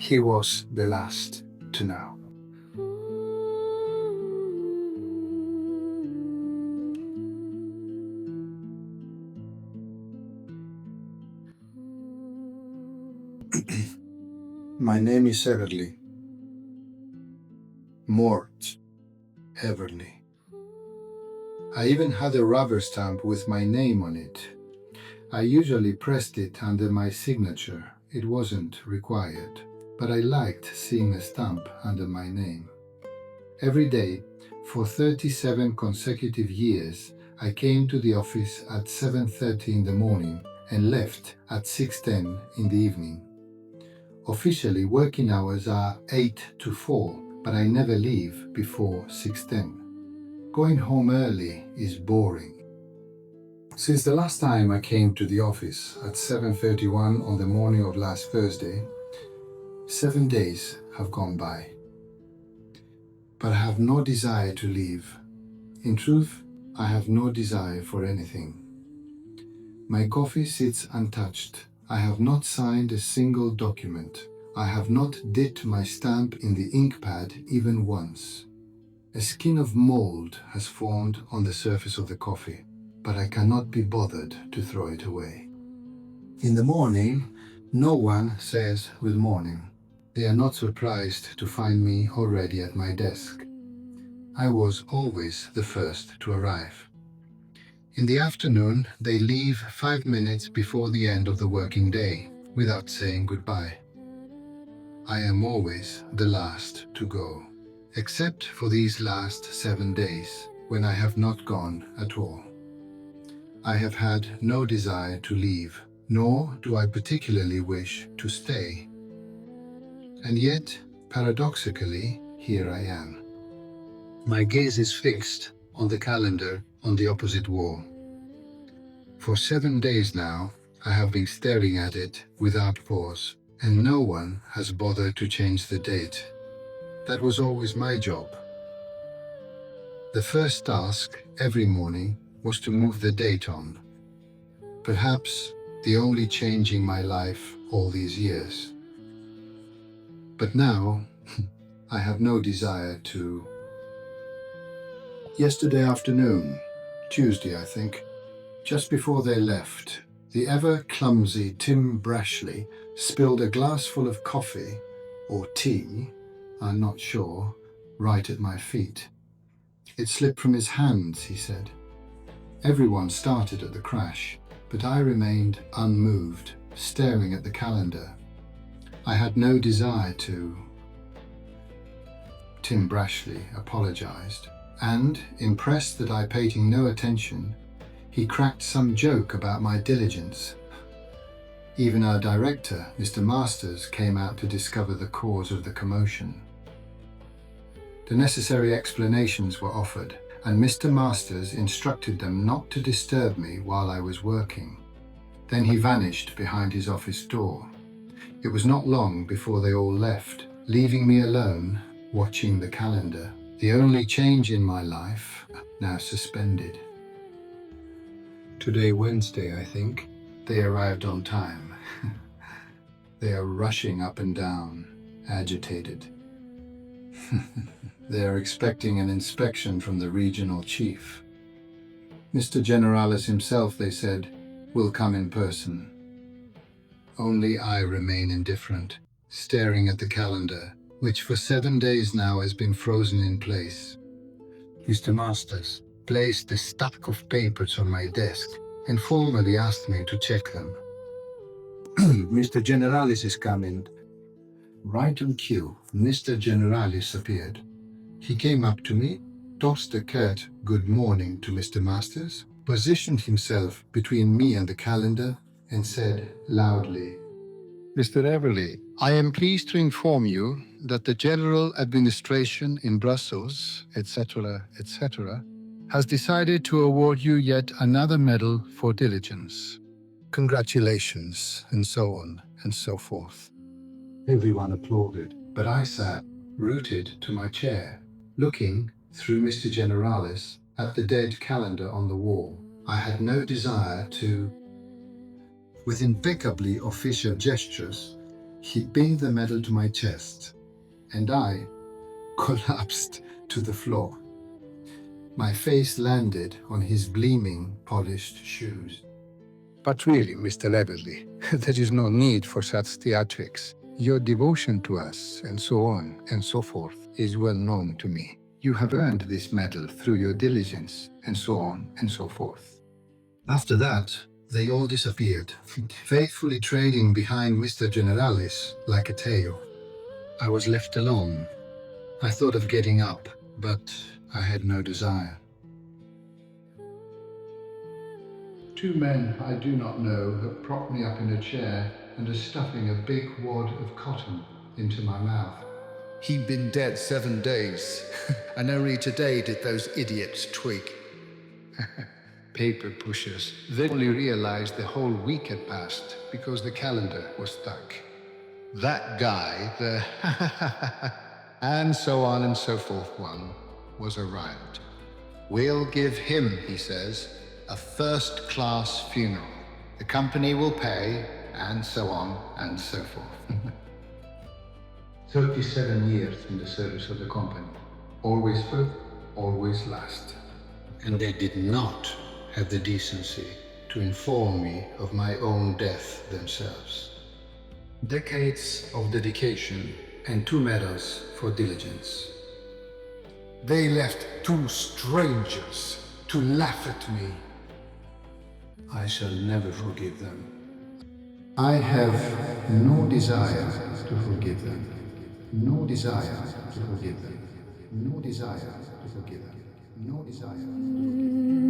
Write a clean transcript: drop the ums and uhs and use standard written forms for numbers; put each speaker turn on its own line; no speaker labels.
He was the last to know. My name is Everly. Mort Everly. I even had a rubber stamp with my name on it. I usually pressed it under my signature. It wasn't required, but I liked seeing a stamp under my name. Every day, for 37 consecutive years, I came to the office at 7:30 in the morning and left at 6:10 in the evening. Officially, working hours are 8 to 4, but I never leave before 6:10. Going home early is boring. Since the last time I came to the office at 7:31 on the morning of last Thursday, 7 days have gone by. But I have no desire to leave. In truth, I have no desire for anything. My coffee sits untouched. I have not signed a single document. I have not dipped my stamp in the ink pad even once. A skin of mold has formed on the surface of the coffee, but I cannot be bothered to throw it away. In the morning, no one says good morning. They are not surprised to find me already at my desk. I was always the first to arrive. In the afternoon, they leave 5 minutes before the end of the working day, without saying goodbye. I am always the last to go, except for these last 7 days, when I have not gone at all. I have had no desire to leave, nor do I particularly wish to stay. And yet, paradoxically, here I am. My gaze is fixed on the calendar on the opposite wall. For 7 days now, I have been staring at it without pause, and no one has bothered to change the date. That was always my job. The first task every morning was to move the date on. Perhaps the only change in my life all these years. But now, I have no desire to. Yesterday afternoon, Tuesday I think, just before they left, the ever-clumsy Tim Brashley spilled a glass full of coffee, or tea, I'm not sure, right at my feet. It slipped from his hands, he said. Everyone started at the crash, but I remained unmoved, staring at the calendar. I had no desire to. Tim Brashley apologized, and, impressed that I paid him no attention, he cracked some joke about my diligence. Even our director, Mr. Masters, came out to discover the cause of the commotion. The necessary explanations were offered, and Mr. Masters instructed them not to disturb me while I was working. Then he vanished behind his office door. It was not long before they all left, leaving me alone, watching the calendar, the only change in my life, now suspended. Today, Wednesday, I think, they arrived on time. They are rushing up and down, agitated. They are expecting an inspection from the regional chief. Mr. Generalis himself, they said, will come in person. Only I remain indifferent, staring at the calendar, which for 7 days now has been frozen in place. Mr. Masters placed a stack of papers on my desk and formally asked me to check them. Mr. Generalis is coming. Right on cue, Mr. Generalis appeared. He came up to me, tossed a curt good morning to Mr. Masters, positioned himself between me and the calendar, and said loudly, Mr. Everly, I am pleased to inform you that the General Administration in Brussels, etc., etc., has decided to award you yet another medal for diligence. Congratulations, and so on and so forth. Everyone applauded, but I sat, rooted to my chair, looking, through Mr. Generalis, at the dead calendar on the wall. I had no desire to. With impeccably official gestures, He pinned the medal to my chest, and I collapsed to the floor. My face landed on his gleaming, polished shoes.
But really, Mr. Everly, there is no need for such theatrics. Your devotion to us, and so on and so forth, is well known to me. You have earned this medal through your diligence, and so on and so forth.
After that, they all disappeared, faithfully trailing behind Mr. Generalis like a tail. I was left alone. I thought of getting up, but I had no desire. 2 men I do not know have propped me up in a chair and are stuffing a big wad of cotton into my mouth.
He'd been dead 7 days, and only today did those idiots twig. Paper pushers. They only realized the whole week had passed because the calendar was stuck. That guy, the and so on and so forth one, was arrived. We'll give him, he says, a first-class funeral. The company will pay, and so on and so forth.
37 years in the service of the company. Always first, always last. And they did not have the decency to inform me of my own death themselves. Decades of dedication and 2 medals for diligence. They left 2 strangers to laugh at me. I shall never forgive them. I have no desire to forgive them. No desire to forgive them. No desire to forgive them. No desire to forgive them.